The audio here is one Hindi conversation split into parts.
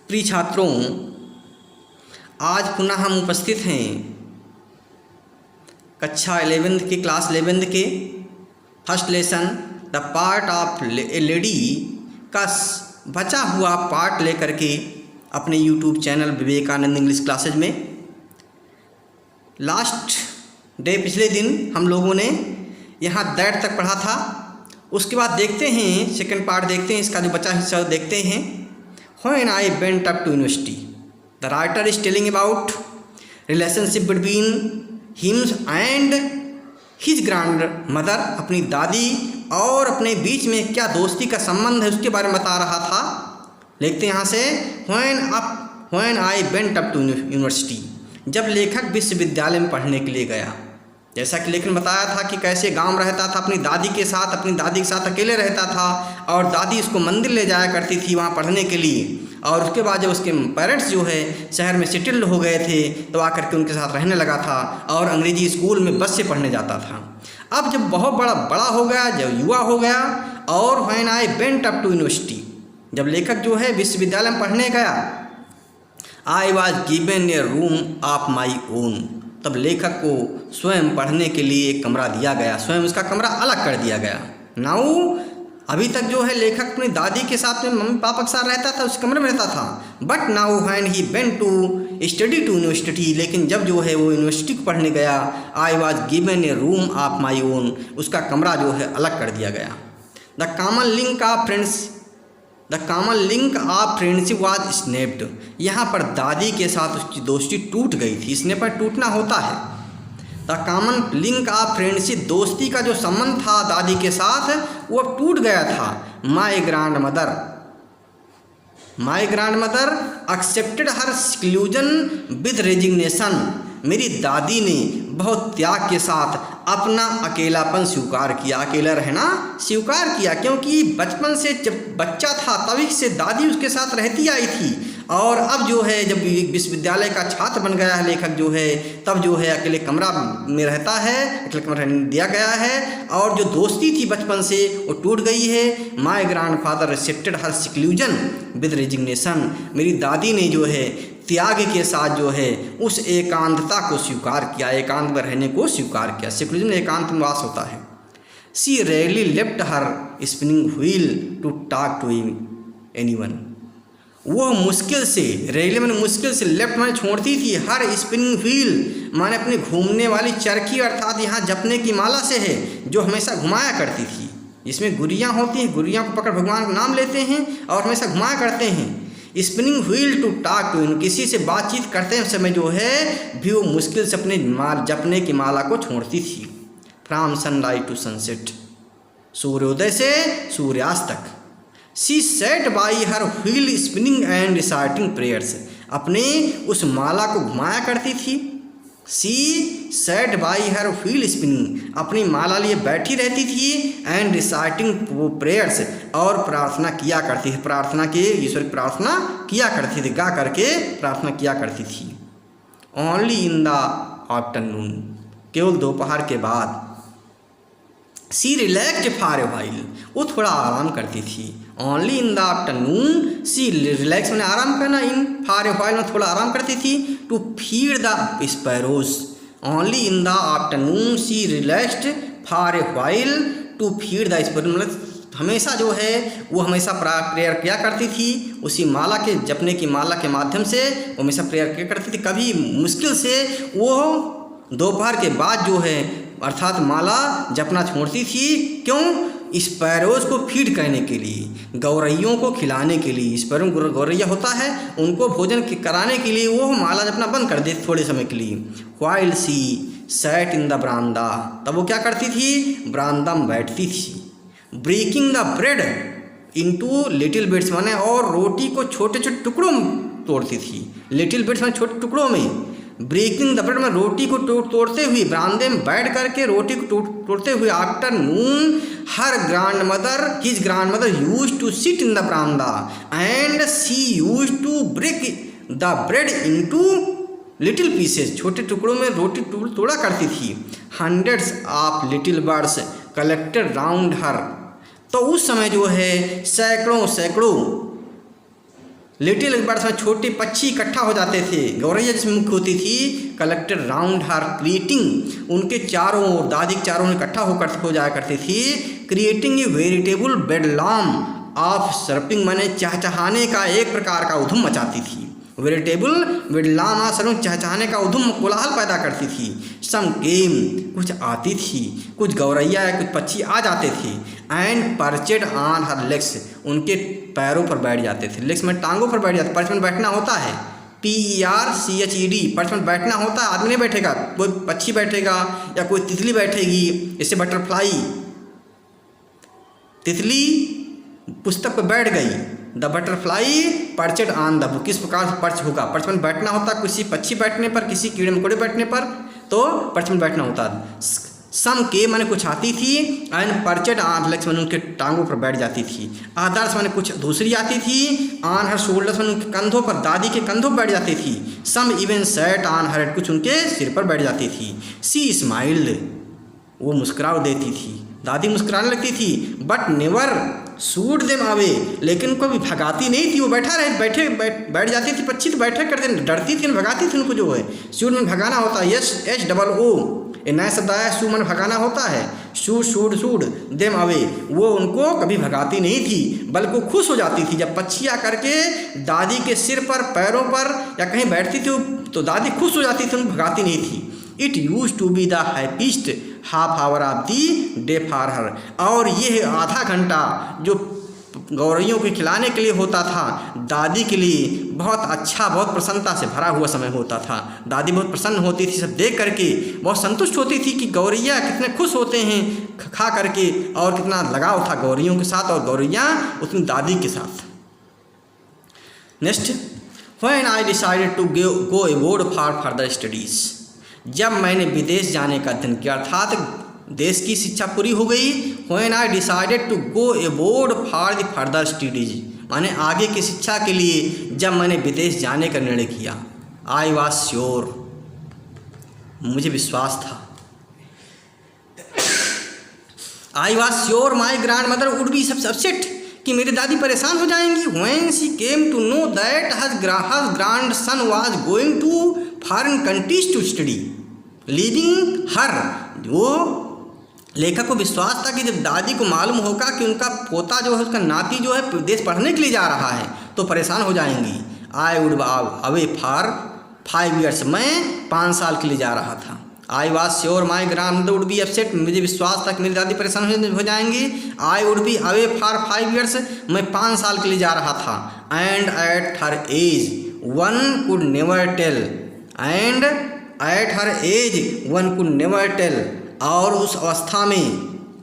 प्रिय छात्रों, आज पुनः हम उपस्थित हैं कक्षा 11th की क्लास 11th के first lesson the part of a lady का बचा हुआ पार्ट लेकर के अपने YouTube channel Vivekananda English classes में। लास्ट डे पिछले दिन हम लोगों ने यहाँ दैट तक पढ़ा था। उसके बाद देखते हैं सेकंड पार्ट, देखते हैं इसका जो बचा हिस्सा देखते हैं। When I went up to university, the writer is telling about relationship between him and his grandmother, अपनी दादी और अपने बीच में क्या दोस्ती का संबंध है उसके बारे में बता रहा था। लिखते हैं यहाँ से when I went up to university, जब लेखक विश्वविद्यालय में पढ़ने के लिए गया। जैसा कि लेखक ने बताया था कि कैसे गांव रहता था, अपनी दादी के साथ अकेले रहता था और दादी उसको मंदिर ले जाया करती थी वहाँ पढ़ने के लिए। और उसके बाद जब उसके पेरेंट्स जो है शहर में सेटल्ड हो गए थे तो आकर के उनके साथ रहने लगा था और अंग्रेजी स्कूल में बस से पढ़ने जाता था। अब जब बहुत बड़ा हो गया, जब युवा हो गया और when I went up to university, जब लेखक जो है विश्वविद्यालय में पढ़ने गया, I was given a room of my own, तब लेखक को स्वयं पढ़ने के लिए एक कमरा दिया गया, स्वयं उसका कमरा अलग कर दिया गया। नाउ अभी तक जो है लेखक अपनी दादी के साथ में मम्मी पापा के साथ रहता था, उस कमरे में रहता था। But now when he went to study to university, लेकिन जब जो है वो यूनिवर्सिटी को पढ़ने गया, I was given a room of my own, उसका कमरा जो है अलग कर दिया गया। The common link of friendship was snapped, यहाँ पर दादी के साथ उसकी दोस्ती टूट गई थी। स्नैप पर टूटना होता है। The common link of friendship, दोस्ती का जो संबंध था दादी के साथ वो अब टूट गया था। My grand mother accepted her exclusion with resignation, मेरी दादी ने बहुत त्याग के साथ अपना अकेलापन स्वीकार किया, अकेला रहना स्वीकार किया, क्योंकि बचपन से जब बच्चा था तभी से दादी उसके साथ रहती आई थी। और अब जो है जब विश्वविद्यालय का छात्र बन गया है लेखक जो है, तब जो है अकेले कमरा में रहता है, अकेले कमरा दिया गया है और जो दोस्ती थी बचपन से वो टूट गई है। My grand father accepted her exclusion with resignation, मेरी दादी ने जो है त्याग के साथ जो है उस एकांतता को स्वीकार किया, एकांत में रहने को स्वीकार किया। सेक्युलरिज्म में एकांत में वास होता है। She rarely left her spinning wheel to talk to anyone, वो मुश्किल से, रेयरली मैंने मुश्किल से, लेफ्ट मैंने छोड़ती थी, हर स्पिनिंग व्हील माने अपनी घूमने वाली चरखी, अर्थात यहाँ जपने की माला से है जो हमेशा घुमाया करती थी। इसमें गुड़ियाँ होती हैं, गुड़ियाँ को पकड़ भगवान का नाम लेते हैं और हमेशा घुमाया करते हैं। Spinning wheel to talk to, किसी से बातचीत करते समय जो है भी वो मुश्किल से अपने जपने की माला को छोड़ती थी। फ्रॉम सनराइज टू सनसेट, सूर्योदय से सूर्यास्त तक। She said by her wheel spinning and reciting prayers, अपने उस माला को घुमाया करती थी। She said by her wheel spinning, अपनी माला लिए बैठी रहती थी, एंड रिसाइटिंग प्रेयर्स, और प्रार्थना किया करती थी, प्रार्थना के ईश्वर की प्रार्थना किया करती थी, गा करके प्रार्थना किया करती थी। ओनली इन द आफ्टरनून, केवल दोपहर के बाद। She relaxed for a while, वो थोड़ा आराम करती थी। Only in the afternoon, she relax मैंने आराम करना, इन फॉर ए व्हाइल में थोड़ा आराम करती थी। To feed the sparrows, only in the afternoon she relaxed for a while to feed the sparrows, मतलब हमेशा जो है वो हमेशा प्रेयर किया करती थी, उसी माला के जपने की माला के माध्यम से वो हमेशा प्रेयर किया करती थी। कभी मुश्किल से वो दोपहर के बाद जो है अर्थात माला जपना छोड़ती थी। क्यों? स्पैरोज को फीड करने के लिए, गौरैयों को खिलाने के लिए। स्पैरो गौरैया होता है, उनको भोजन कराने के लिए वो माला जपना बंद कर देती थोड़े समय के लिए। While she sat in the बरामदा, तब वो क्या करती थी? बरामदा में बैठती थी। Breaking the bread into little bits, माने और रोटी को छोटे छोटे टुकड़ों में तोड़ती थी। लिटिल बिट्स माने छोटे टुकड़ों में। ब्रेकिंग द ब्रेड में रोटी को तोड़ते हुए, बरामदे में बैठ करके रोटी को तोड़ते हुए। Afternoon her his grandmother used to sit in the बरामदा and she used to break the bread into little pieces, छोटे टुकड़ों में रोटी तोड़ा करती थी। Hundreds of little birds collected round her, तो उस समय जो है सैकड़ों लिटिल बर्ड्स में छोटे पक्षी इकट्ठा हो जाते थे। गौरैया जिसमें मुख्य होती थी, कलेक्टेड राउंड हर क्रिएटिंग, उनके चारों ओर, दादी के चारों ओर इकट्ठा होकर हो जाया करती थी। क्रिएटिंग ए वेरिटेबल बेडलाम ऑफ सर्पिंग, माने चहचहाने का एक प्रकार का उधम मचाती थी। वेरिटेबल बेडलाम ऑफ सर्पिंग, चहचहाने का उधम, कोलाहल पैदा करती थी। सम केम, कुछ आती थी, कुछ गौरैया या कुछ पक्षी आ जाते थे। एंड परचेड ऑन हर लेग्स, उनके पैरों पर बैठ जाते थे। लेग्स में टांगों पर बैठ जाते। पर्च में बैठना होता है, PERCHED, पर्च में बैठना होता है। आदमी नहीं बैठेगा, कोई पक्षी बैठेगा या कोई तितली बैठेगी। इससे बटरफ्लाई, तितली पुस्तक पर बैठ गई। The butterfly perched on the book, किस प्रकार से पर्च होगा? पर्च में बैठना होता है, किसी पक्षी बैठने पर, किसी कीड़े मकोड़े बैठने पर, तो पर्च में बैठना होता है। सम के माने कुछ आती थी, एंड परचेड ऑन लेग्स माने उनके टांगों पर बैठ जाती थी। अदर्स माने कुछ दूसरी आती थी। ऑन हर शोल्डर्स माने उनके कंधों पर, दादी के कंधों पर बैठ जाती थी। Some even sat on her head, कुछ उनके सिर पर बैठ जाती थी। सी स्माइल्ड, वो मुस्कुरा देती थी, दादी मुस्कुराने लगती थी। But never suit them away, लेकिन कभी भगाती नहीं थी। वो बैठ जाती थी। पक्षी तो बैठे करते, डरती थी, भगाती थी उनको। जो है सूट में भगाना होता है, SHOO, ये नया शब्द आया। शू मन भगाना होता है, शूड देम अवे, वो उनको कभी भगाती नहीं थी, बल्कि खुश हो जाती थी जब पक्षी आकर के दादी के सिर पर, पैरों पर या कहीं बैठती थी, तो दादी खुश हो जाती थी, उनको भगाती नहीं थी। It use to be the happiest half hour of the day for her, और यह आधा घंटा जो गौरैयों को खिलाने के लिए होता था, दादी के लिए बहुत अच्छा, बहुत प्रसन्नता से भरा हुआ समय होता था। दादी बहुत प्रसन्न होती थी, सब देख करके बहुत संतुष्ट होती थी कि गौरैया कितने खुश होते हैं खा करके, और कितना लगाव था गौरैयों के साथ और गौरैया उतनी दादी के साथ। Next, when I decided to go abroad for further studies, जब मैंने विदेश जाने का दिन किया, अर्थात देश की शिक्षा पूरी हो गई। When I decided to go abroad for the further studies, माने आगे की शिक्षा के लिए जब मैंने विदेश जाने का निर्णय किया। आई वॉज श्योर, मुझे विश्वास था। I was sure my grandmother would be upset, कि मेरी दादी परेशान हो जाएंगी। When she came to know that her grandson was going to foreign countries to study leaving her, वो लेखक को विश्वास था कि जब दादी को मालूम होगा कि उनका पोता जो है, उसका नाती जो है विदेश पढ़ने के लिए जा रहा है, तो परेशान हो जाएंगी। I would away for 5 years, मैं 5 साल के लिए जा रहा था। I was sure my grandmother would be upset, मुझे विश्वास था कि मेरी दादी परेशान हो जाएंगी। I would be away for 5 years, मैं 5 साल के लिए जा रहा था। And at her age one could never tell, and at her age one could never tell, और उस अवस्था में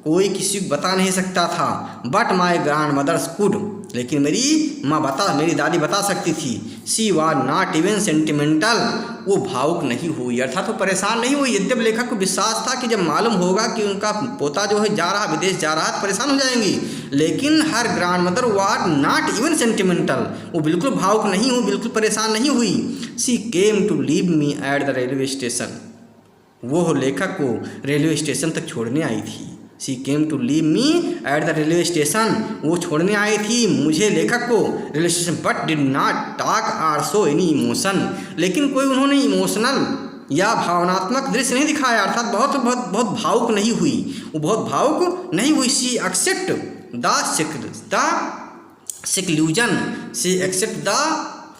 कोई किसी को बता नहीं सकता था। But my grandmother's could, लेकिन मेरी दादी बता सकती थी। She was not even sentimental, वो भावुक नहीं हुई, अर्थात वो परेशान नहीं हुई। यद्यप लेखक को विश्वास था कि जब मालूम होगा कि उनका पोता जो है जा रहा, विदेश जा रहा, तो परेशान हो जाएंगी, लेकिन her grandmother was not even sentimental, वो बिल्कुल भावुक नहीं हुई, बिल्कुल परेशान नहीं हुई। She came to leave me at the railway station, वो लेखक को रेलवे स्टेशन तक छोड़ने आई थी। She came to leave me at the railway station, वो छोड़ने आई थी मुझे, लेखक को, railway station. But did not talk or show any emotion, लेकिन कोई उन्होंने इमोशनल या भावनात्मक दृश्य नहीं दिखाया, अर्थात बहुत भावुक नहीं हुई, वो बहुत भावुक नहीं हुई। She accept the seclusion, she accept the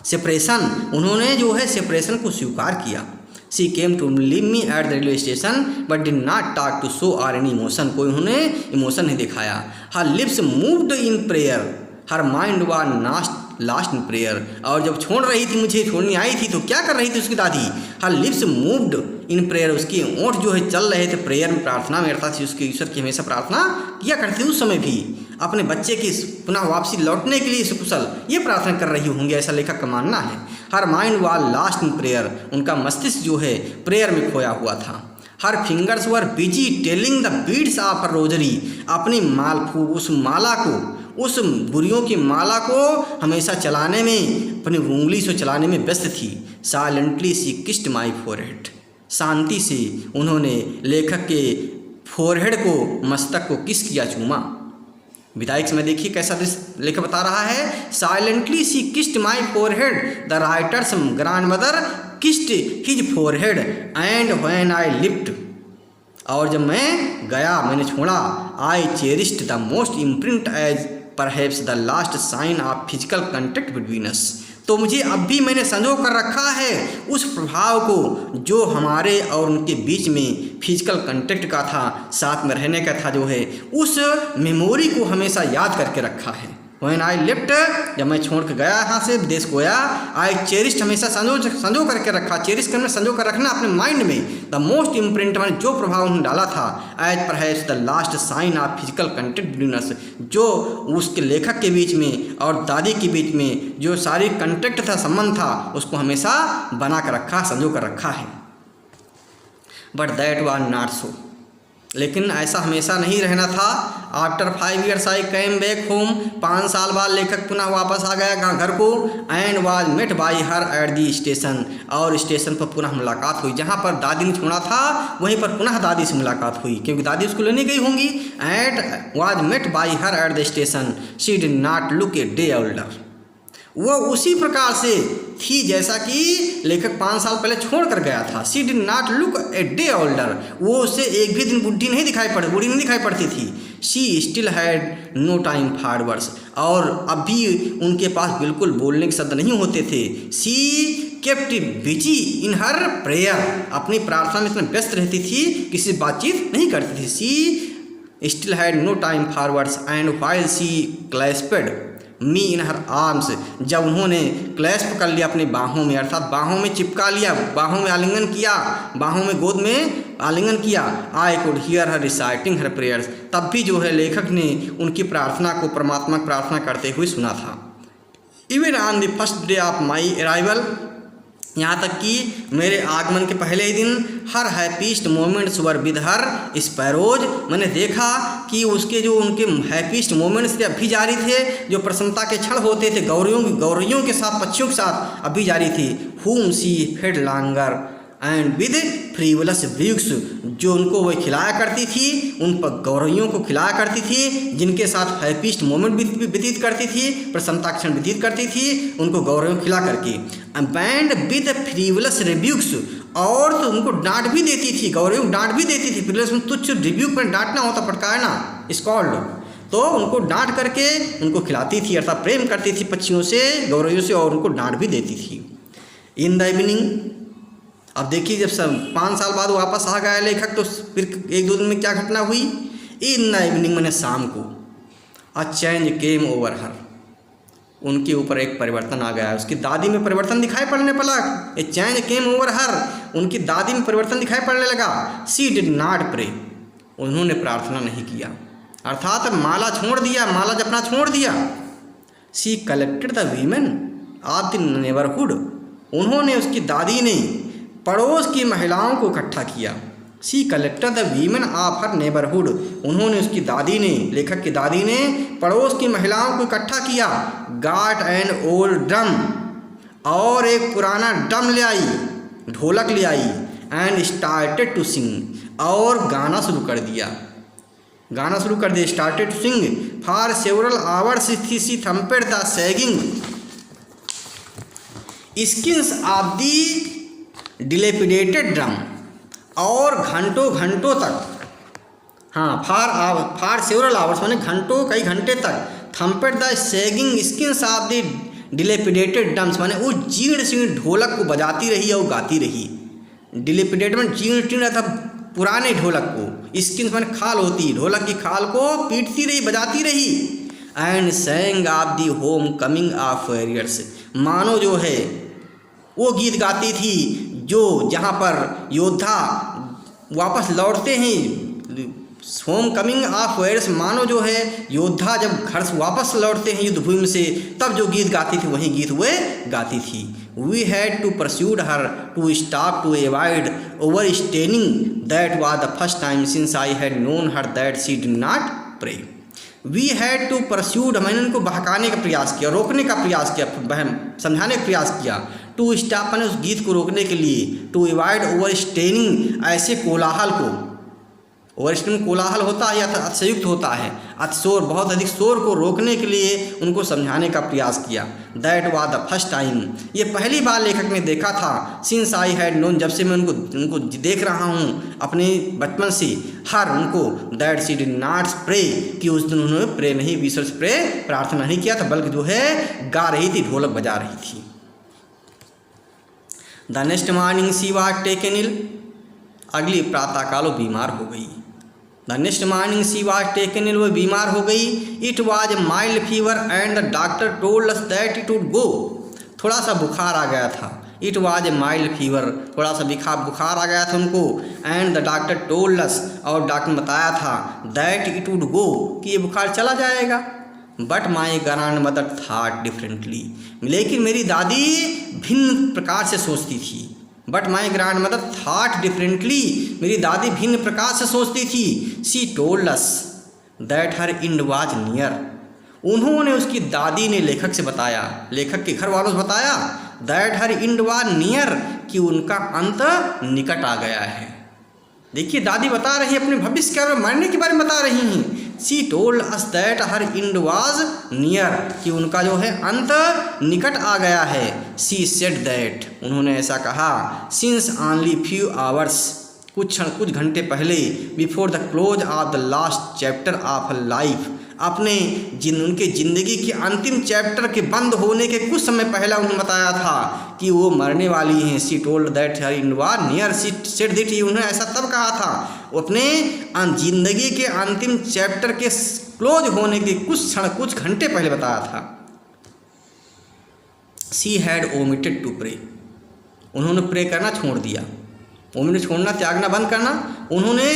separation, उन्होंने जो है सेपरेशन को स्वीकार किया। She came to leave me at the railway station but did not talk to show or any emotion, कोई उन्होंने इमोशन नहीं दिखाया। Her lips moved in prayer, her mind was lost in prayer, और जब छोड़ रही थी, मुझे छोड़ने आई थी, तो क्या कर रही थी उसकी दादी? हर लिप्स मूव्ड इन प्रेयर, उसकी ओंठ जो है चल रहे थे प्रेयर में, प्रार्थना में, अर्थात उसके ईश्वर की हमेशा प्रार्थना किया करती थी। उस समय भी अपने बच्चे की पुनः वापसी लौटने के लिए सुकुशल ये प्रार्थना कर रही होंगी, ऐसा लेखक का मानना है। हर mind was lost in prayer, उनका मस्तिष्क जो है प्रेयर में खोया हुआ था। हर fingers were busy telling the beads of her rosary, अपनी उस माला को, उस बुरियों की माला को हमेशा चलाने में, अपनी उंगली से चलाने में व्यस्त थी। Silently she kissed my forehead, शांति से उन्होंने लेखक के फोरहेड को, मस्तक को किस किया, चूमा। विदाई के समय देखिए कैसा दृश्य लेखक बता रहा है। Silently she kissed my forehead, the writer's grandmother kissed his forehead and when I left, और जब मैं गया मैंने छोड़ा, I cherished the most imprint as perhaps the last sign of physical contact between us. तो मुझे अब भी मैंने संजो कर रखा है उस प्रभाव को जो हमारे और उनके बीच में फिजिकल कंटेक्ट का था, साथ में रहने का था, जो है उस मेमोरी को हमेशा याद करके रखा है। व्हेन आई लेफ्ट, जब मैं छोड़ के गया यहाँ से देश को गया, आई चेरिस्ट हमेशा संजो करके रखा, चेरिश करना संजो कर रखना अपने माइंड में, द मोस्ट इम्प्रिंट मैंने जो प्रभाव उन्होंने डाला था, as perhaps the last sign of physical contact between us, जो उसके लेखक के बीच में और दादी के बीच में जो सारी कंटेक्ट था, संबंध था, उसको हमेशा बना कर रखा, संजो कर रखा है। But that was not so, लेकिन ऐसा हमेशा नहीं रहना था। After 5 years I came back home, 5 साल बाद लेखक पुनः वापस आ गया घर को, and was met by her at the station, और स्टेशन पर पुनः मुलाकात हुई। जहाँ पर दादी ने छोड़ा था वहीं पर पुनः दादी से मुलाकात हुई, क्योंकि दादी उसको लेने गई होंगी। And was met by her at the station, she did not look a day older, वो उसी प्रकार से थी जैसा कि लेखक 5 साल पहले छोड़ कर गया था। She did not look a day older, वो उससे एक भी दिन बूढ़ी नहीं दिखाई पड़ती थी। She still had no time for words, और अब भी उनके पास बिल्कुल बोलने के शब्द नहीं होते थे। She kept busy in her prayer, अपनी प्रार्थना में इतना व्यस्त रहती थी, किसी से बातचीत नहीं करती थी। She still had no time for words and while she clasped me in her arms, जब उन्होंने क्लैस्प कर लिया अपनी बाहों में, अर्थात बाहों में चिपका लिया, बाहों में आलिंगन किया, बाहों में गोद में आलिंगन किया। I could hear her reciting her prayers, तब भी जो है लेखक ने उनकी प्रार्थना को, परमात्मा की प्रार्थना करते हुए सुना था। Even on the first day of my arrival, यहाँ तक कि मेरे आगमन के पहले ही दिन, her happiest moments were with her sparrows, मैंने देखा कि उसके जो उनके हैप्पीस्ट मोमेंट्स थे अभी जारी थे, जो प्रसन्नता के क्षण होते थे गौरियों के साथ, पक्षियों के साथ अभी जारी थी। whom she fed longer and with frivolous Brooks, जो उनको वह खिलाया करती थी, उन पर गौरवियों को खिलाया करती थी, जिनके साथ हैप्पीस्ट मोमेंट व्यतीत करती थी, प्रसन्नता क्षण व्यतीत करती थी, उनको गौरवियों खिला करके। बैंड विद फ्रीवलस रिब्यूक्स, और तो उनको डांट भी देती थी, गौरवियों डांट भी देती थी। फ्रीवलस में तुच्छ, रिब्यूक में डांटना होता, फटकारना, स्कॉल्ड, तो उनको डांट करके उनको खिलाती थी, अर्थात प्रेम करती थी पक्षियों से, गौरवियों से, और उनको डांट भी देती थी। इन द इवनिंग, अब देखिए जब सब 5 साल बाद वापस आ गया लेखक, तो फिर 1-2 दिन में क्या घटना हुई। इन द इवनिंग मैंने शाम को, अ चेंज केम ओवर हर, उनके ऊपर एक परिवर्तन आ गया, उसकी दादी में परिवर्तन दिखाई पड़ने लगा। ए चेंज केम ओवर हर, उनकी दादी में परिवर्तन दिखाई पड़ने लगा। शी डिड नॉट प्रे, उन्होंने प्रार्थना नहीं किया, अर्थात माला छोड़ दिया, माला जपना छोड़ दिया। She collected the women of the neighbourhood, उन्होंने, उसकी दादी ने पड़ोस की महिलाओं को इकट्ठा किया। She collected the women of her neighbourhood, उन्होंने, उसकी दादी ने, लेखक की दादी ने पड़ोस की महिलाओं को इकट्ठा किया। गॉट एन ओल्ड ड्रम, और एक पुराना ड्रम ले आई, ढोलक ले आई। एंड स्टार्टेड टू सिंग, और गाना शुरू कर दिया, started to sing. For several hours she thumped the sagging skins of the dilapidated drum, और घंटों तक, हाँ, फॉर सेवरल आवर्स माने घंटों, कई घंटे तक, thumped the sagging skins of the dilapidated drums, माने उस जीर्ण ढोलक को बजाती रही और गाती रही। डिलेपिडेटेड माने जीर्ण था, पुराने ढोलक को, स्किन्स माने खाल होती, ढोलक की खाल को पीटती रही, बजाती रही। And सैंग of the home coming of warriors, मानो जो है वो गीत गाती थी जो जहाँ पर योद्धा वापस लौटते हैं, होम कमिंग ऑफ वॉरियर्स, मानो जो है योद्धा जब घर से वापस लौटते हैं युद्धभूमि से, तब जो गीत गाती थी वही गीत वे गाती थी। We had to persuade her to stop to avoid overstraining, that was the first time since I had known her that she did not pray. We had to persuade, मैंने उनको बहकाने का प्रयास किया, रोकने का प्रयास किया, समझाने का प्रयास किया। टू स्टॉप मैंने उस गीत को रोकने के लिए, टू अवॉइड ओवर स्टेनिंग, ऐसे कोलाहल को, ओवर स्टेनिंग कोलाहल होता है या संयुक्त होता है, शोर, बहुत अधिक शोर को रोकने के लिए उनको समझाने का प्रयास किया। That was the first time, ये पहली बार लेखक ने देखा था। सिंस आई हैड नोन, जब से मैं उनको देख रहा हूँ अपने बचपन से, हर उनको, that she did not pray, कि उस दिन उन्होंने प्रे नहीं, ईश्वर से प्रे प्रार्थना नहीं किया था, बल्कि जो है गा रही थी, ढोलक बजा रही थी। The next morning she was taken ill, अगली प्रातःकाल वो बीमार हो गई। The next morning she was taken ill, वो बीमार हो गई। It was mild fever and the doctor told us that it would go, थोड़ा सा बुखार आ गया था। It was a mild fever, थोड़ा सा बुखार आ गया था उनको। And the doctor told us, और डॉक्टर ने बताया था, दैट इट वुड गो, कि ये बुखार चला जाएगा। But my grand mother thought differently, लेकिन मेरी दादी भिन्न प्रकार से सोचती थी। But my grand mother thought differently, मेरी दादी भिन्न प्रकार से सोचती थी। She told us that her and was near, उन्होंने, उसकी दादी ने लेखक से बताया, लेखक के घर वालों से बताया, that her and was near, कि उनका अंत निकट आ गया है। देखिए दादी बता रही है अपने भविष्य के बारे में, मरने के बारे में बता रही हैं। She told us that her and was near, कि उनका जो है अंत निकट आ गया है। शी सेड दैट, उन्होंने ऐसा कहा, सिंस ओनली फ्यू आवर्स, कुछ घंटे पहले, before the close of the last chapter of her life, अपने उनके ज़िंदगी के अंतिम चैप्टर के बंद होने के कुछ समय पहले उन्होंने बताया था कि वो मरने वाली हैं। She told that her and was near, she said that, उन्होंने ऐसा तब कहा था, वो अपने ज़िंदगी के अंतिम चैप्टर के क्लोज होने के कुछ घंटे पहले बताया था। She had omitted to pray, उन्होंने प्रे करना छोड़ दिया। उन्होंने छोड़ना, त्यागना, बंद करना, उन्होंने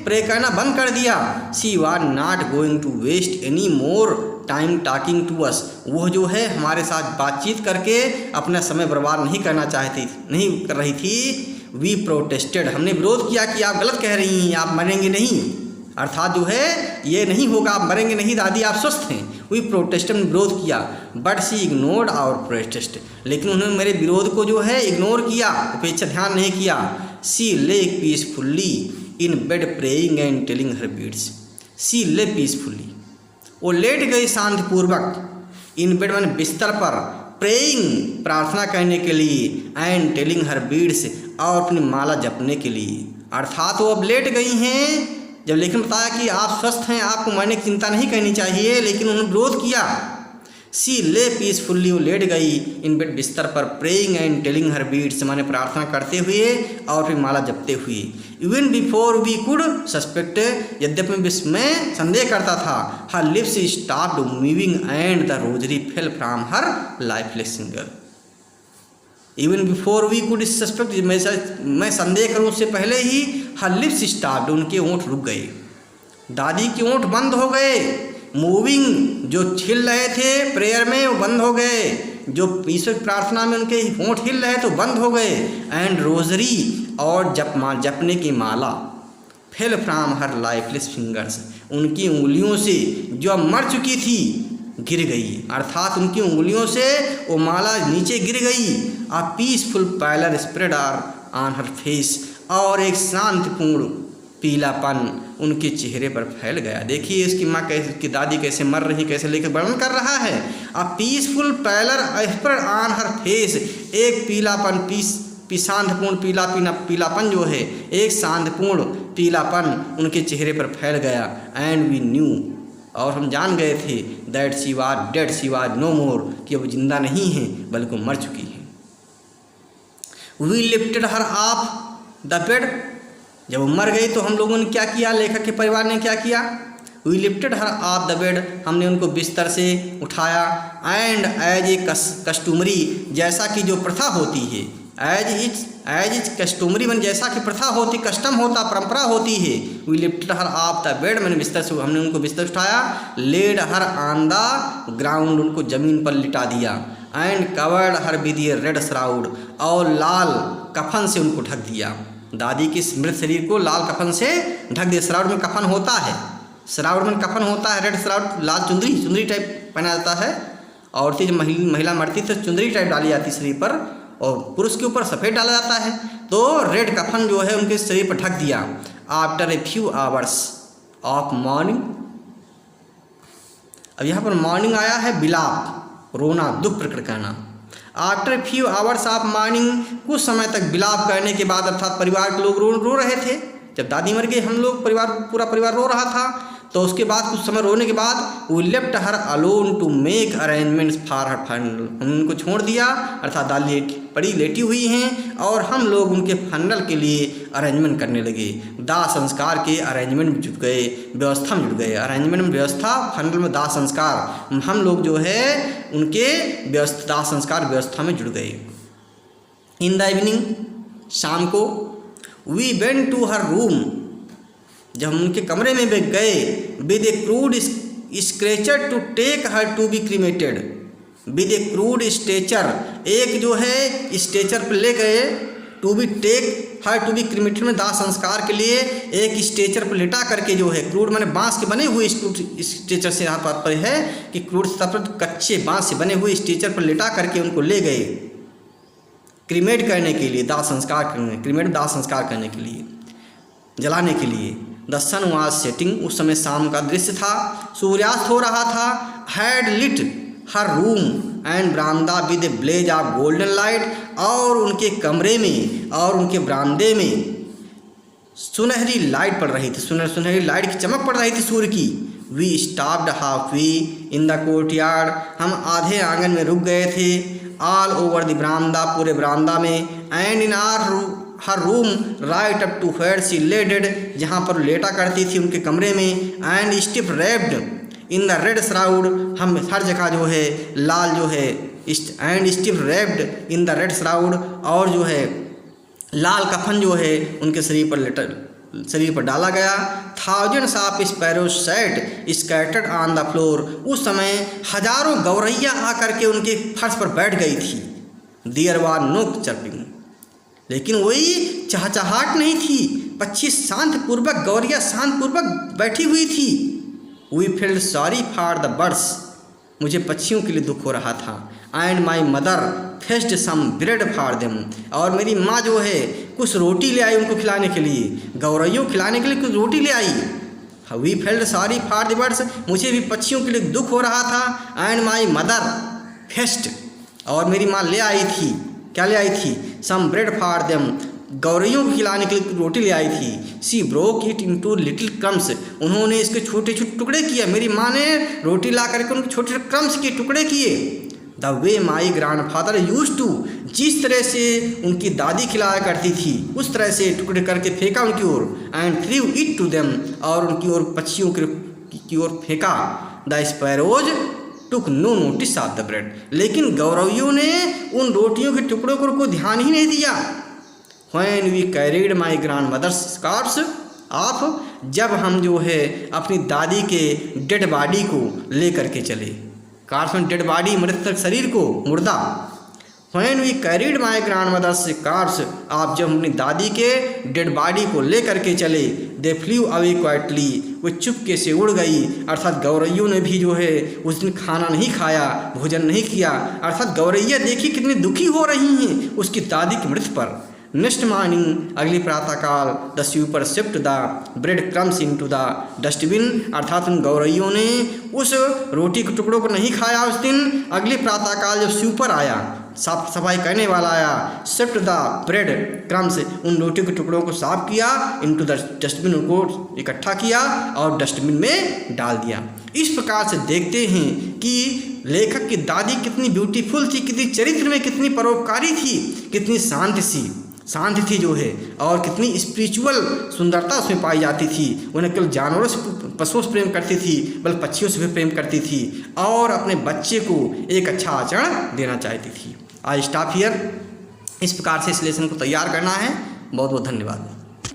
प्रे करना बंद कर दिया। She was not going to waste any more time talking to us, वह जो है हमारे साथ बातचीत करके अपना समय बर्बाद नहीं कर रही थी। वी प्रोटेस्टेड, हमने विरोध किया कि आप गलत कह रही हैं, आप मरेंगे नहीं, अर्थात जो है ये नहीं होगा, आप मरेंगे नहीं दादी, आप स्वस्थ हैं। वी प्रोटेस्ट, ने विरोध किया। But she ignored our protest, लेकिन उन्होंने मेरे विरोध को जो है इग्नोर किया, उपेक्षा, ध्यान नहीं किया। She lay peacefully in bed praying and telling her beads, she lay peacefully, वो लेट गई शांतिपूर्वक, इन बेड मैंने बिस्तर पर, प्रेइंग प्रार्थना करने के लिए, एंड टेलिंग हर बीड्स और अपनी माला जपने के लिए, अर्थात वो अब लेट गई हैं। जब लेखन बताया कि आप स्वस्थ हैं, आपको मरने की चिंता नहीं करनी चाहिए, लेकिन उन्होंने विरोध किया। सी ले पीसफुल्ली, वो लेट गई इन बेड बिस्तर पर, praying and telling her beads, माने प्रार्थना करते हुए और फिर माला जपते हुए। Even before we could suspect, यद्यपि मैं संदेह करता था, her lips stopped moving and the rosary fell from her lifeless finger. Even before we could suspect, मैं संदेह करूँ उससे पहले ही, हर लिप्स स्टॉप्ड, उनके होंठ रुक गए, दादी के होंठ बंद हो गए। मूविंग, जो हिल रहे थे प्रेयर में वो बंद हो गए, जो ईश्वर प्रार्थना में उनके होंठ हिल रहे तो बंद हो गए। एंड रोजरी, और जपने की माला, fell from her lifeless fingers, उनकी उंगलियों से जो मर चुकी थी गिर गई, अर्थात उनकी उंगलियों से वो माला नीचे गिर गई। A peaceful pallor spread on her face, और एक शांतिपूर्ण पीलापन उनके चेहरे पर फैल गया। देखिए इसकी माँ कैसे, उसकी दादी कैसे मर रही, कैसे लेकर वर्णन कर रहा है। A peaceful pallor spread on her face, एक पीलापन, शांतिपूर्ण पीलापन जो है, एक शांतिपूर्ण पीलापन उनके चेहरे पर फैल गया। एंड वी न्यू, और हम जान गए थे, that she was dead, she was no more, कि वो जिंदा नहीं है बल्कि मर चुकी है। We lifted her off the bed, जब वो मर गई तो हम लोगों ने क्या किया, लेखक के परिवार ने क्या किया, we lifted her off the bed, हमने उनको बिस्तर से उठाया। एंड एज ए कस्टमरी, जैसा कि जो प्रथा होती है, एज इज कस्टमरी, मैंने जैसा कि प्रथा होती, कस्टम होता, परंपरा होती है। We lifted her off the bed, मैंने बिस्तर से, हमने उनको बिस्तर उठाया। Laid her on the ground, उनको जमीन पर लिटा दिया। And covered her with a red shroud, और लाल कफन से उनको ढक दिया। दादी के मृत शरीर को लाल कफन से ढक दिया। श्राउड में कफन होता है, श्राउड में कफन होता है, रेड श्राउड, लाल चुंदरी टाइप पहना जाता है। औरतें जब महिला मरती तो चुंदरी टाइप डाली जाती शरीर पर, और पुरुष के ऊपर सफ़ेद डाला जाता है। तो रेड कफन जो है उनके शरीर पर ढक दिया। After a few hours of morning, अब यहाँ पर मॉर्निंग आया है विलाप, रोना, दुख प्रकट करना। After few hours of morning, कुछ समय तक विलाप करने के बाद, अर्थात परिवार के लोग रो रहे थे। जब दादी मर गई, हम लोग पूरा परिवार रो रहा था। तो उसके बाद कुछ समय रोने के बाद we left her alone to make arrangements for her funeral, हम उनको छोड़ दिया, अर्थात दादी पड़ी लेटी हुई हैं और हम लोग उनके फनरल के लिए अरेंजमेंट करने लगे। दाह संस्कार के अरेंजमेंट में जुट गए, व्यवस्था में जुट गए। अरेंजमेंट में व्यवस्था, फनरल में दाह संस्कार, हम लोग जो है उनके दाह संस्कार व्यवस्था में जुड़ गए। इन द इवनिंग, शाम को, we went to her room, जब हम उनके कमरे में गए, with a crude stretcher to take her to be cremated, with a crude stretcher, एक जो है स्ट्रेचर पर ले गए, to be take her to be cremated में दाह संस्कार के लिए एक स्ट्रेचर पर लेटा करके, जो है क्रूड माने बांस के बने हुए स्ट्रेचर से यहाँ तात्पर्य है कि क्रूड कच्चे बांस से बने हुए स्ट्रेचर पर लेटा करके उनको ले गए क्रीमेट करने के लिए, दाह संस्कार करने, क्रीमेट दाह संस्कार करने के लिए, जलाने के लिए। द सन वाज सेटिंग, उस समय शाम का दृश्य था, सूर्यास्त हो रहा था। Had lit her room and बरामदा with a blaze of golden light, और उनके कमरे में और उनके बरामदे में सुनहरी लाइट पड़ रही थी, सुनहरी लाइट की चमक पड़ रही थी सूर्य की। We stopped halfway in the courtyard, हम आधे आंगन में रुक गए थे। ऑल ओवर द बरामदा, पूरे बरामदा में। And in our her room right up to where she lay dead, जहाँ पर लेटा करती थी उनके कमरे में। And stiff wrapped in the red shroud, हम हर जगह जो है लाल जो है, and stiff wrapped in the red shroud, और जो है लाल कफन जो है उनके शरीर पर डाला गया। Thousands of sparrow sat scattered on the floor, उस समय हजारों गौरैया आकर के उनके फर्श पर बैठ गई थी। देयर वाज नो चर्पिंग, लेकिन वही चहचहाट नहीं थी, पक्षी शांतपूर्वक, गौरिया शांतपूर्वक बैठी हुई थी। We felt sorry for the birds, मुझे पक्षियों के लिए दुख हो रहा था। And my mother fetched some bread for them, और मेरी माँ जो है कुछ रोटी ले आई उनको खिलाने के लिए, गौरैयों खिलाने के लिए कुछ रोटी ले आई। We felt sorry for the birds, मुझे भी पक्षियों के लिए दुख हो रहा था। एंड माई मदर फेस्ड, और मेरी माँ ले आई थी, क्या ले आई थी? सम ब्रेड फॉर देम, गौरैयों को खिलाने के लिए रोटी ले आई थी। She broke it into little crumbs, उन्होंने इसके छोटे छोटे टुकड़े किए, मेरी माँ ने रोटी ला करके उनके छोटे छोटे क्रम्स के टुकड़े किए। The way my grandfather use to, जिस तरह से उनकी दादी खिलाया करती थी उस तरह से टुकड़े करके फेंका उनकी ओर। And threw it to them, और उनकी ओर पक्षियों की ओर फेंका। The sparrows took no notice of the bread, लेकिन गौरैयों ने उन रोटियों के टुकड़ों को कोई ध्यान ही नहीं दिया। When we carried my grandmother's corpse off, जब हम जो है अपनी दादी के डेड बॉडी को ले करके चले, कार्स में डेड बॉडी, मृत शरीर को, मुर्दा। When we carried my grandmother's cars, आप जब अपनी दादी के डेड बॉडी को ले करके चले। दे फ्लू अवे क्वाइटली, वो चुपके से उड़ गई, अर्थात गौरैयों ने भी जो है उस दिन खाना नहीं खाया, भोजन नहीं किया, अर्थात गौरैया देखी कितनी दुखी हो रही हैं उसकी दादी की मृत्यु पर। नेक्स्ट मॉर्निंग, अगली प्रातःकाल, the sweeper shift the bread crumbs into the dustbin, अर्थात उन गौरैयों ने उस रोटी के टुकड़ों को नहीं खाया उस दिन। अगली प्रातःकाल जब स्वीपर आया, साफ सफाई करने वाला आया, शिफ्ट द ब्रेड क्रम्स, उन रोटी के टुकड़ों को साफ किया, इनटू द डस्टबिन, उनको इकट्ठा किया और डस्टबिन में डाल दिया। इस प्रकार से देखते हैं कि लेखक की दादी कितनी ब्यूटीफुल थी, कितनी चरित्र में कितनी परोपकारी थी, कितनी शांत थी जो है, और कितनी स्पिरिचुअल सुंदरता उसमें पाई जाती थी। उन्हें केवल जानवरों से, पशुओं से प्रेम करती थी, बल्कि पक्षियों से भी प्रेम करती थी, और अपने बच्चे को एक अच्छा आचरण देना चाहती थी। I stop here. इस प्रकार से इस लेसन को तैयार करना है। बहुत बहुत धन्यवाद।